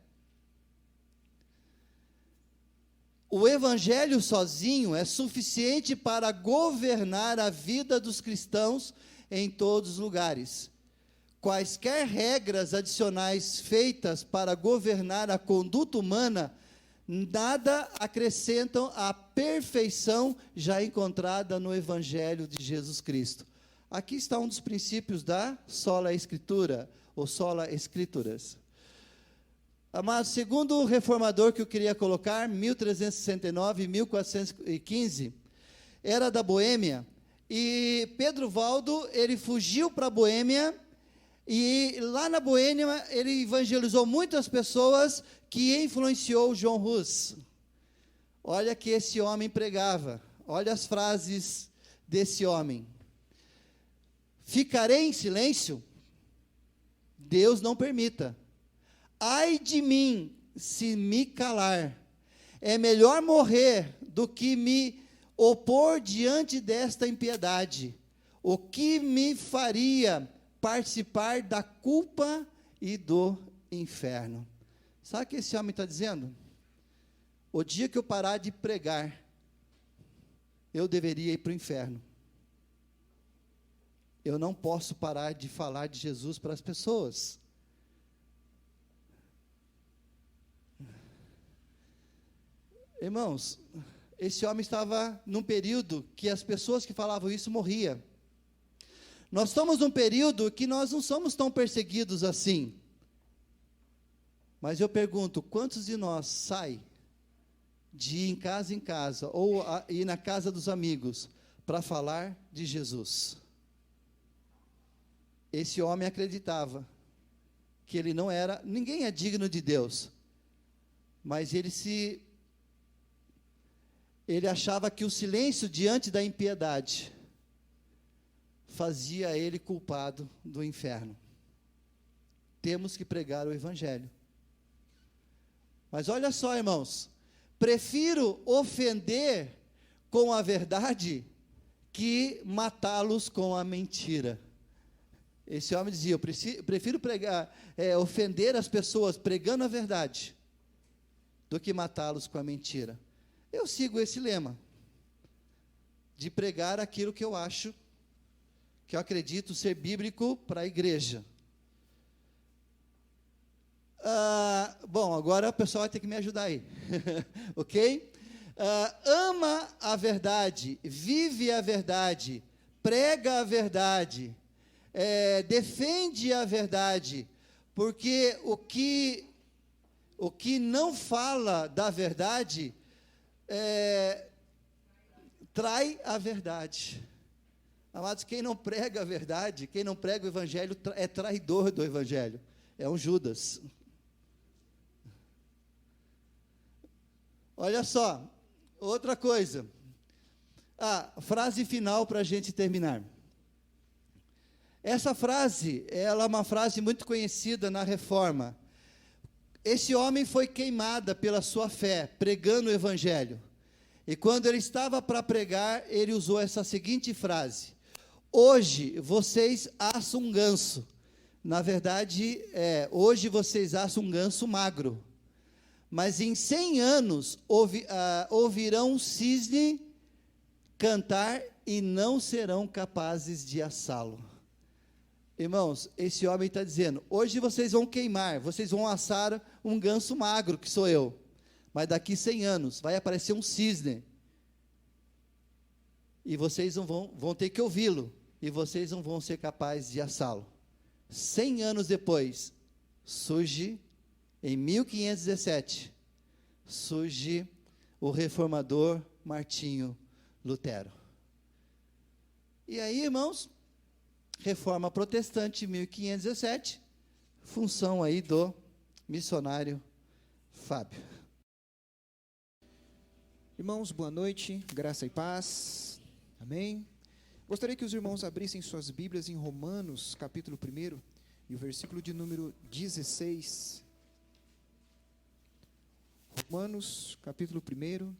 O evangelho sozinho é suficiente para governar a vida dos cristãos em todos os lugares. Quaisquer regras adicionais feitas para governar a conduta humana, nada acrescentam à perfeição já encontrada no evangelho de Jesus Cristo. Aqui está um dos princípios da sola escritura, ou sola escrituras. Amado, segundo o reformador que eu queria colocar, 1369 e 1415, era da Boêmia, e Pedro Valdo, ele fugiu para a Boêmia, e lá na Boêmia, ele evangelizou muitas pessoas, que influenciou John Hus. Olha que esse homem pregava, olha as frases desse homem: ficarei em silêncio? Deus não permita. Ai de mim, se me calar. É melhor morrer do que me opor diante desta impiedade. O que me faria participar da culpa e do inferno? Sabe o que esse homem está dizendo? O dia que eu parar de pregar, eu deveria ir para o inferno. Eu não posso parar de falar de Jesus para as pessoas. Irmãos, esse homem estava num período que as pessoas que falavam isso morriam. Nós estamos num período que nós não somos tão perseguidos assim. Mas eu pergunto, quantos de nós saem de ir em casa, ou ir na casa dos amigos, para falar de Jesus? Esse homem acreditava que ele não era, ninguém é digno de Deus, mas ele achava que o silêncio diante da impiedade fazia ele culpado do inferno. Temos que pregar o evangelho. Mas olha só, irmãos, prefiro ofender com a verdade que matá-los com a mentira. Esse homem dizia: eu prefiro ofender as pessoas pregando a verdade do que matá-los com a mentira. Eu sigo esse lema de pregar aquilo que eu acho, que eu acredito ser bíblico para a igreja. Bom, agora o pessoal vai ter que me ajudar aí, ok? Ama a verdade, vive a verdade, prega a verdade, defende a verdade, porque o que não fala da verdade, trai a verdade. Amados, quem não prega a verdade, quem não prega o evangelho, é traidor do evangelho. É um Judas. Olha só, outra coisa. Frase final para a gente terminar. Essa frase, ela é uma frase muito conhecida na Reforma. Esse homem foi queimado pela sua fé, pregando o Evangelho. E quando ele estava para pregar, ele usou essa seguinte frase: hoje vocês assam um ganso. Na verdade, hoje vocês assam um ganso magro. Mas em 100 anos ouvirão um cisne cantar e não serão capazes de assá-lo. Irmãos, esse homem está dizendo, hoje vocês vão queimar, vocês vão assar um ganso magro, que sou eu, mas daqui 100 anos vai aparecer um cisne, e vocês vão ter que ouvi-lo, e vocês não vão ser capazes de assá-lo. 100 anos depois, surge, em 1517, surge o reformador Martinho Lutero. E aí, irmãos, Reforma Protestante, 1517, função aí do missionário Fábio. Irmãos, boa noite, graça e paz, amém. Gostaria que os irmãos abrissem suas Bíblias em Romanos, capítulo 1, e o versículo de número 16. Romanos, capítulo 1,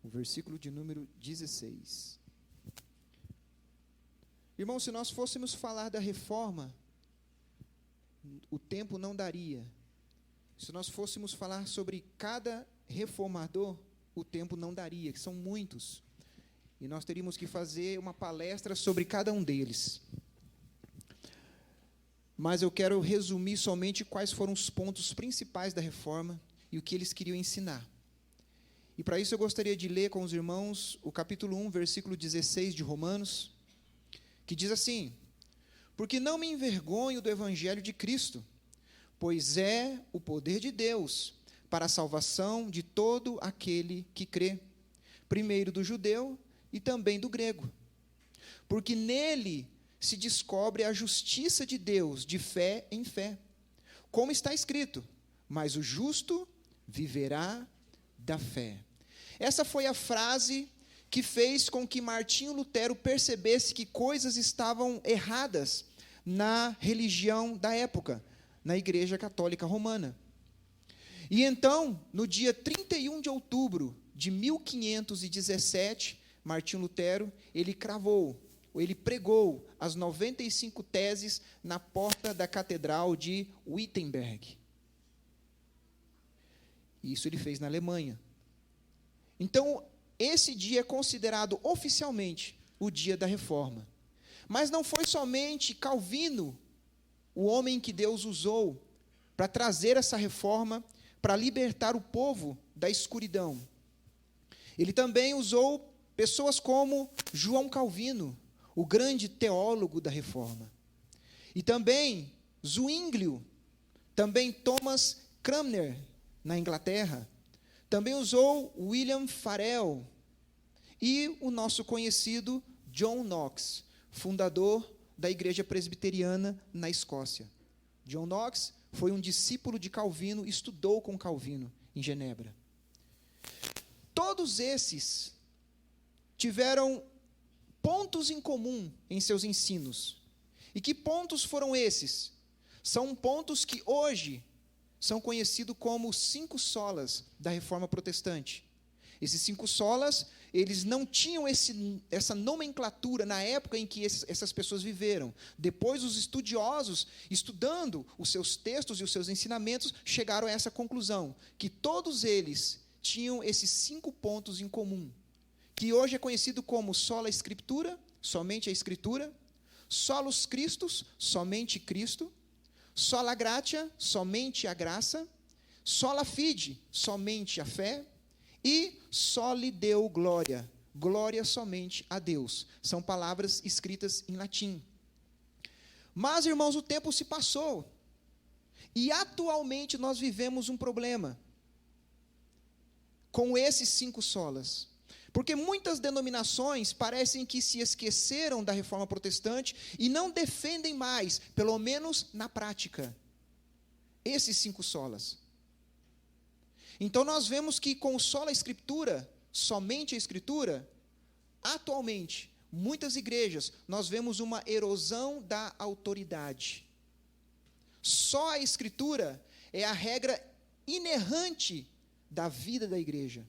o versículo de número 16. Irmãos, se nós fôssemos falar da reforma, o tempo não daria. Se nós fôssemos falar sobre cada reformador, o tempo não daria, que são muitos. E nós teríamos que fazer uma palestra sobre cada um deles. Mas eu quero resumir somente quais foram os pontos principais da reforma e o que eles queriam ensinar. E para isso eu gostaria de ler com os irmãos o capítulo 1, versículo 16 de Romanos, que diz assim: porque não me envergonho do evangelho de Cristo, pois é o poder de Deus para a salvação de todo aquele que crê, primeiro do judeu e também do grego, porque nele se descobre a justiça de Deus de fé em fé, como está escrito, mas o justo viverá da fé. Essa foi a frase que fez com que Martinho Lutero percebesse que coisas estavam erradas na religião da época, na Igreja Católica Romana. E então, no dia 31 de outubro de 1517, Martinho Lutero, ele pregou as 95 teses na porta da Catedral de Wittenberg. Isso ele fez na Alemanha. Então, esse dia é considerado oficialmente o dia da reforma. Mas não foi somente Calvino, o homem que Deus usou para trazer essa reforma, para libertar o povo da escuridão. Ele também usou pessoas como João Calvino, o grande teólogo da reforma. E também Zwinglio, também Thomas Cranmer, na Inglaterra. Também usou William Farel e o nosso conhecido John Knox, fundador da Igreja Presbiteriana na Escócia. John Knox foi um discípulo de Calvino, estudou com Calvino em Genebra. Todos esses tiveram pontos em comum em seus ensinos. E que pontos foram esses? São pontos que hoje são conhecidos como 5 solas da Reforma Protestante. Esses 5 solas, eles não tinham essa nomenclatura na época em que essas pessoas viveram. Depois, os estudiosos, estudando os seus textos e os seus ensinamentos, chegaram a essa conclusão, que todos eles tinham esses 5 pontos em comum, que hoje é conhecido como sola Scriptura, somente a Escritura, solus Christus, somente Cristo, sola gratia, somente a graça, sola fide, somente a fé, e soli Deo gloria, glória somente a Deus. São palavras escritas em latim. Mas, irmãos, o tempo se passou, e atualmente nós vivemos um problema com esses 5 solas. Porque muitas denominações parecem que se esqueceram da Reforma Protestante e não defendem mais, pelo menos na prática, esses 5 solas. Então nós vemos que com sola Escritura, somente a Escritura, atualmente, muitas igrejas, nós vemos uma erosão da autoridade. Só a Escritura é a regra inerrante da vida da igreja.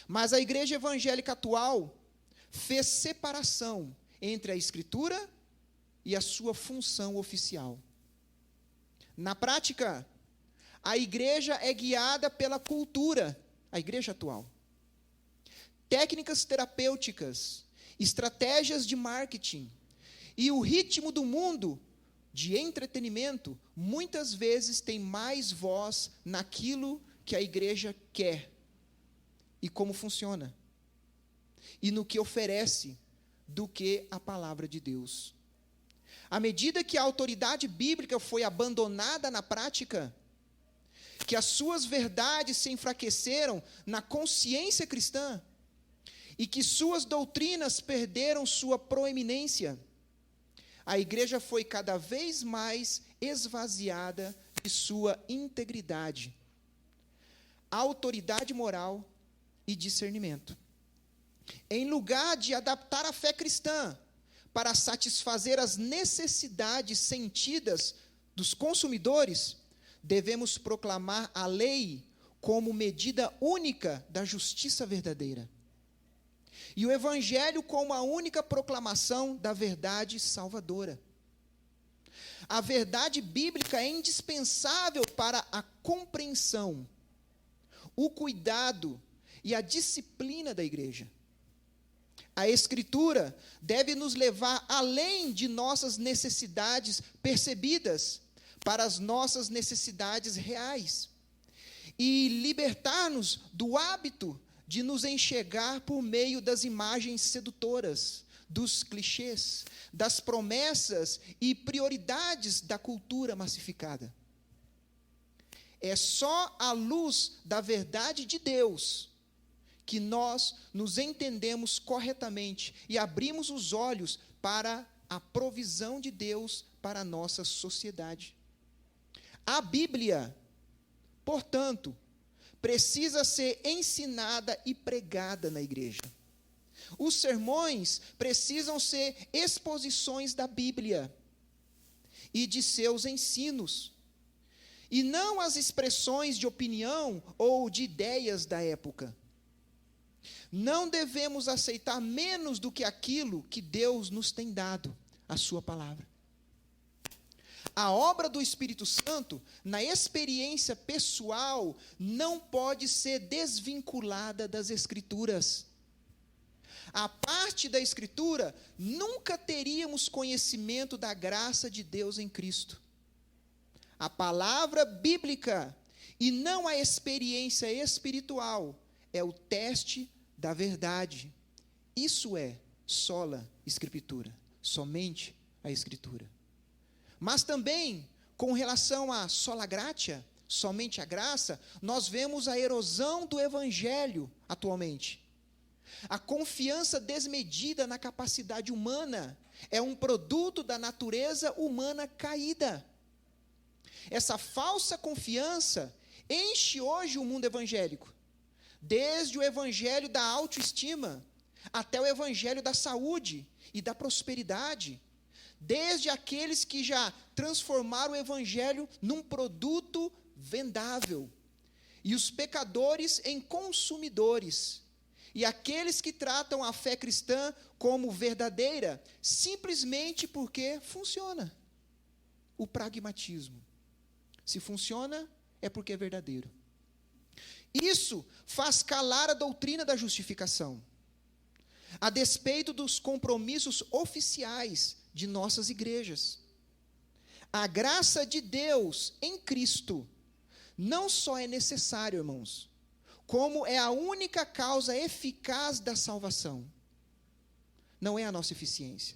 Mas a igreja evangélica atual fez separação entre a Escritura e a sua função oficial. Na prática, a igreja é guiada pela cultura, a igreja atual. Técnicas terapêuticas, estratégias de marketing e o ritmo do mundo de entretenimento, muitas vezes tem mais voz naquilo que a igreja quer e como funciona, e no que oferece, do que a palavra de Deus. À medida que a autoridade bíblica foi abandonada na prática, que as suas verdades se enfraqueceram na consciência cristã, e que suas doutrinas perderam sua proeminência, a igreja foi cada vez mais esvaziada de sua integridade, autoridade moral e discernimento. Em lugar de adaptar a fé cristã para satisfazer as necessidades sentidas dos consumidores, devemos proclamar a lei como medida única da justiça verdadeira, e o evangelho como a única proclamação da verdade salvadora. A verdade bíblica é indispensável para a compreensão, o cuidado e a disciplina da igreja. A Escritura deve nos levar além de nossas necessidades percebidas para as nossas necessidades reais e libertar-nos do hábito de nos enxergar por meio das imagens sedutoras, dos clichês, das promessas e prioridades da cultura massificada. É só à luz da verdade de Deus que nós nos entendemos corretamente e abrimos os olhos para a provisão de Deus para a nossa sociedade. A Bíblia, portanto, precisa ser ensinada e pregada na igreja. Os sermões precisam ser exposições da Bíblia e de seus ensinos, e não as expressões de opinião ou de ideias da época. Não devemos aceitar menos do que aquilo que Deus nos tem dado, a sua palavra. A obra do Espírito Santo, na experiência pessoal, não pode ser desvinculada das Escrituras. A parte da Escritura, nunca teríamos conhecimento da graça de Deus em Cristo. A palavra bíblica, e não a experiência espiritual, é o teste da verdade. Isso é sola Escritura, somente a Escritura. Mas também, com relação a sola gratia, somente a graça, nós vemos a erosão do evangelho atualmente. A confiança desmedida na capacidade humana é um produto da natureza humana caída. Essa falsa confiança enche hoje o mundo evangélico, desde o evangelho da autoestima até o evangelho da saúde e da prosperidade, desde aqueles que já transformaram o evangelho num produto vendável, e os pecadores em consumidores, e aqueles que tratam a fé cristã como verdadeira, simplesmente porque funciona. O pragmatismo. Se funciona, é porque é verdadeiro. Isso faz calar a doutrina da justificação, a despeito dos compromissos oficiais de nossas igrejas. A graça de Deus em Cristo não só é necessária, irmãos, como é a única causa eficaz da salvação. Não é a nossa eficiência,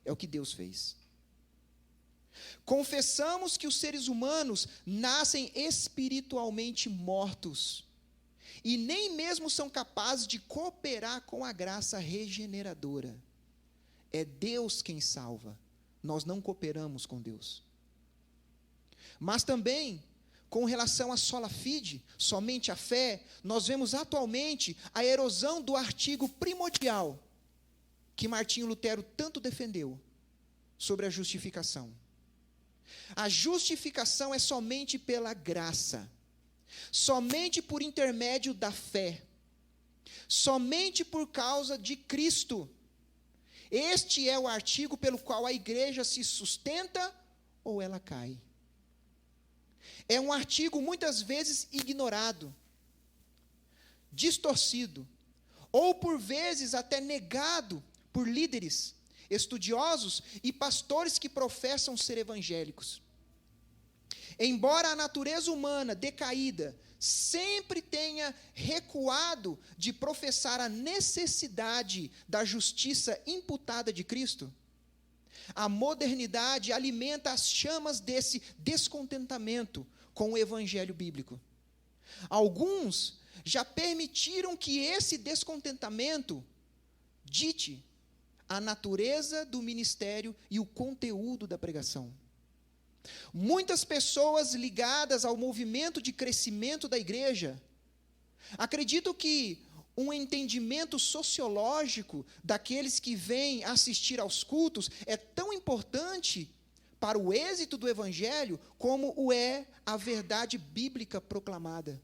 é o que Deus fez. Confessamos que os seres humanos nascem espiritualmente mortos e nem mesmo são capazes de cooperar com a graça regeneradora. É Deus quem salva, nós não cooperamos com Deus. Mas também, com relação à sola fide, somente a fé, nós vemos atualmente a erosão do artigo primordial que Martinho Lutero tanto defendeu, sobre a justificação. A justificação é somente pela graça, somente por intermédio da fé, somente por causa de Cristo. Este é o artigo pelo qual a igreja se sustenta ou ela cai. É um artigo muitas vezes ignorado, distorcido, ou por vezes até negado por líderes, estudiosos e pastores que professam ser evangélicos. Embora a natureza humana decaída sempre tenha recuado de professar a necessidade da justiça imputada de Cristo, a modernidade alimenta as chamas desse descontentamento com o evangelho bíblico. Alguns já permitiram que esse descontentamento dite a natureza do ministério e o conteúdo da pregação. Muitas pessoas ligadas ao movimento de crescimento da igreja acreditam que um entendimento sociológico daqueles que vêm assistir aos cultos é tão importante para o êxito do evangelho como o é a verdade bíblica proclamada.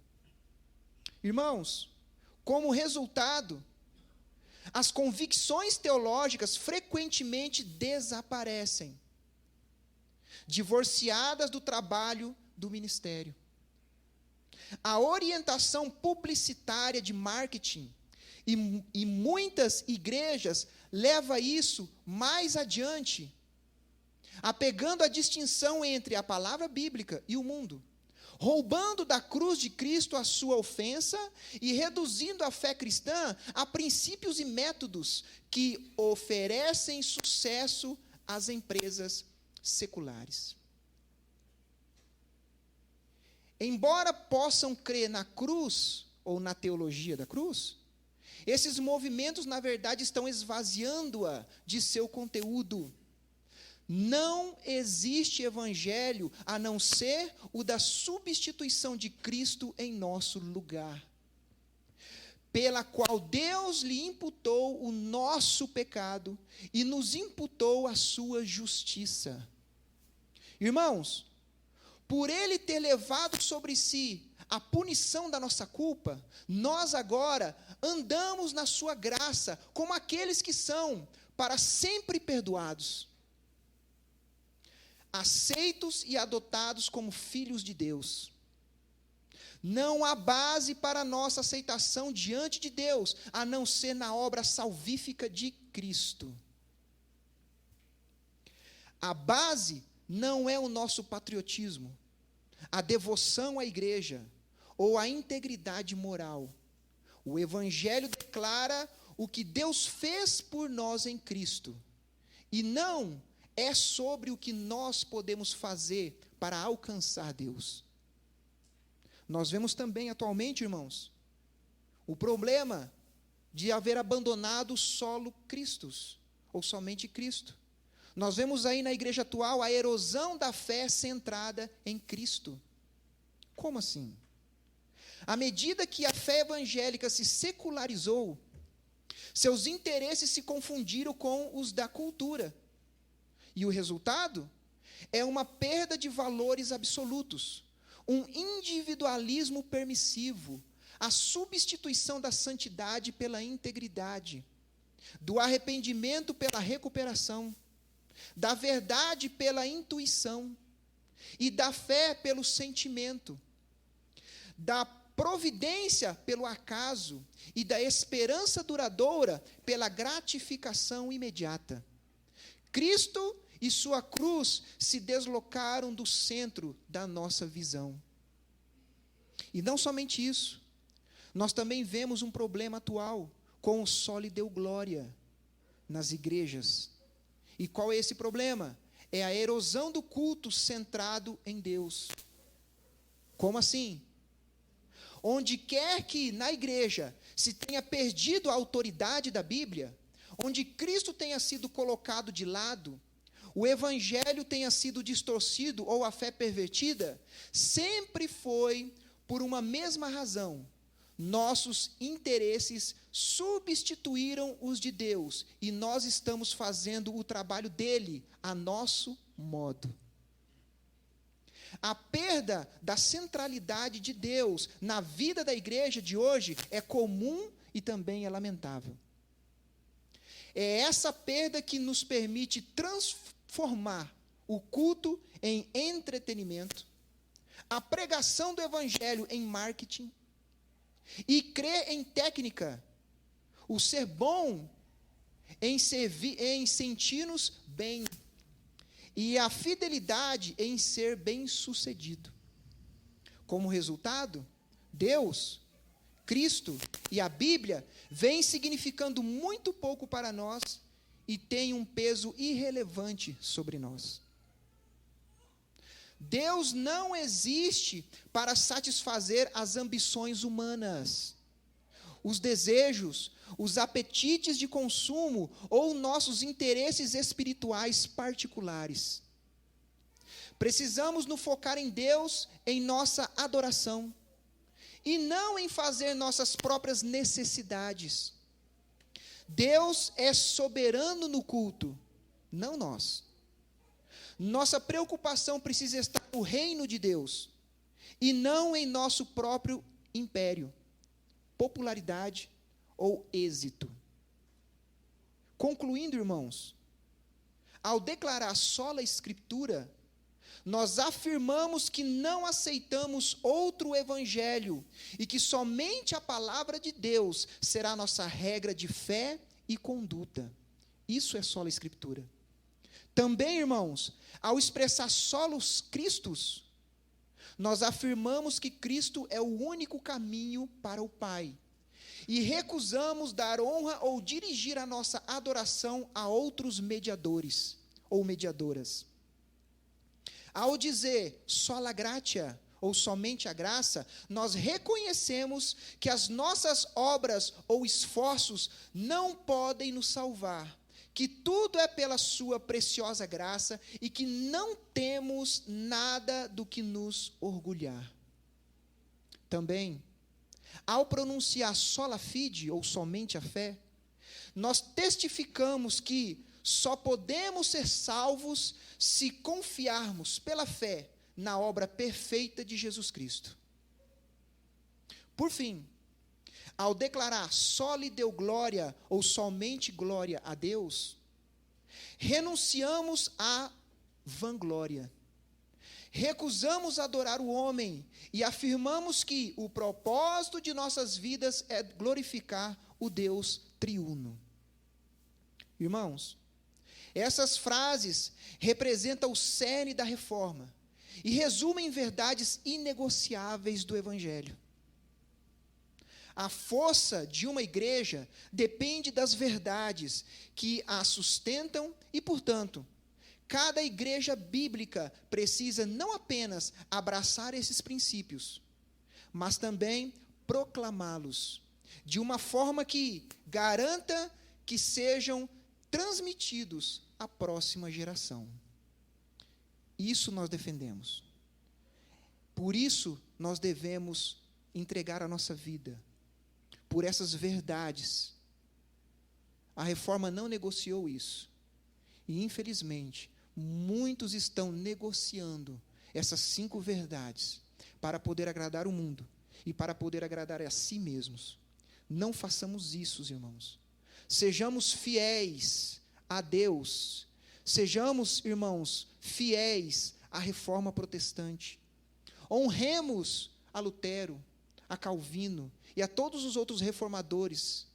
Irmãos, como resultado, as convicções teológicas frequentemente desaparecem, divorciadas do trabalho do ministério. A orientação publicitária de marketing e muitas igrejas leva isso mais adiante, apegando a distinção entre a palavra bíblica e o mundo, roubando da cruz de Cristo a sua ofensa e reduzindo a fé cristã a princípios e métodos que oferecem sucesso às empresas seculares. Embora possam crer na cruz ou na teologia da cruz, esses movimentos, na verdade, estão esvaziando-a de seu conteúdo. Não existe evangelho a não ser o da substituição de Cristo em nosso lugar, pela qual Deus lhe imputou o nosso pecado e nos imputou a sua justiça. Irmãos, por ele ter levado sobre si a punição da nossa culpa, nós agora andamos na sua graça, como aqueles que são para sempre perdoados, aceitos e adotados como filhos de Deus. Não há base para a nossa aceitação diante de Deus, a não ser na obra salvífica de Cristo. A base não é o nosso patriotismo, a devoção à igreja ou a integridade moral. O Evangelho declara o que Deus fez por nós em Cristo, e não é sobre o que nós podemos fazer para alcançar Deus. Nós vemos também atualmente, irmãos, o problema de haver abandonado o solo Christus, ou somente Cristo. Nós vemos aí na igreja atual a erosão da fé centrada em Cristo. Como assim? À medida que a fé evangélica se secularizou, seus interesses se confundiram com os da cultura. E o resultado é uma perda de valores absolutos, um individualismo permissivo, a substituição da santidade pela integridade, do arrependimento pela recuperação, da verdade pela intuição e da fé pelo sentimento, da providência pelo acaso e da esperança duradoura pela gratificação imediata. Cristo e sua cruz se deslocaram do centro da nossa visão. E não somente isso, nós também vemos um problema atual com o só lhe deu glória nas igrejas. E qual é esse problema? É a erosão do culto centrado em Deus. Como assim? Onde quer que na igreja se tenha perdido a autoridade da Bíblia, onde Cristo tenha sido colocado de lado, o evangelho tenha sido distorcido ou a fé pervertida, sempre foi por uma mesma razão. Nossos interesses substituíram os de Deus e nós estamos fazendo o trabalho dele a nosso modo. A perda da centralidade de Deus na vida da igreja de hoje é comum e também é lamentável. É essa perda que nos permite transformar o culto em entretenimento, a pregação do evangelho em marketing, e crer em técnica, o ser bom em sentir-nos bem, e a fidelidade em ser bem-sucedido. Como resultado, Deus, Cristo e a Bíblia vêm significando muito pouco para nós e têm um peso irrelevante sobre nós. Deus não existe para satisfazer as ambições humanas, os desejos, os apetites de consumo ou nossos interesses espirituais particulares. Precisamos nos focar em Deus, em nossa adoração, e não em fazer nossas próprias necessidades. Deus é soberano no culto, não nós. Nossa preocupação precisa estar no reino de Deus, e não em nosso próprio império, popularidade ou êxito. Concluindo, irmãos, ao declarar sola Escritura, nós afirmamos que não aceitamos outro evangelho e que somente a palavra de Deus será nossa regra de fé e conduta. Isso é sola Escritura. Também, irmãos, ao expressar solos Christus, nós afirmamos que Cristo é o único caminho para o Pai e recusamos dar honra ou dirigir a nossa adoração a outros mediadores ou mediadoras. Ao dizer sola gratia, ou somente a graça, nós reconhecemos que as nossas obras ou esforços não podem nos salvar, que tudo é pela sua preciosa graça e que não temos nada do que nos orgulhar. Também, ao pronunciar sola fide, ou somente a fé, nós testificamos que só podemos ser salvos se confiarmos pela fé na obra perfeita de Jesus Cristo. Por fim, ao declarar só lhe deu glória ou somente glória a Deus, renunciamos à vanglória. Recusamos adorar o homem e afirmamos que o propósito de nossas vidas é glorificar o Deus triuno. Irmãos, essas frases representam o cerne da reforma e resumem verdades inegociáveis do Evangelho. A força de uma igreja depende das verdades que a sustentam e, portanto, cada igreja bíblica precisa não apenas abraçar esses princípios, mas também proclamá-los de uma forma que garanta que sejam transmitidos à próxima geração. Isso nós defendemos. Por isso, nós devemos entregar a nossa vida por essas verdades. A reforma não negociou isso. E, infelizmente, muitos estão negociando essas 5 verdades para poder agradar o mundo e para poder agradar a si mesmos. Não façamos isso, irmãos. Sejamos fiéis a Deus. Sejamos, irmãos, fiéis à reforma protestante. Honremos a Lutero, a Calvino e a todos os outros reformadores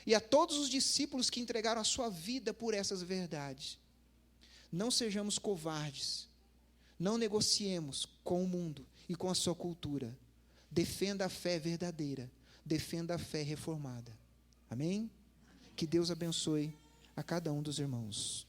e a todos os discípulos que entregaram a sua vida por essas verdades. Não sejamos covardes. Não negociemos com o mundo e com a sua cultura. Defenda a fé verdadeira. Defenda a fé reformada. Amém? Que Deus abençoe a cada um dos irmãos.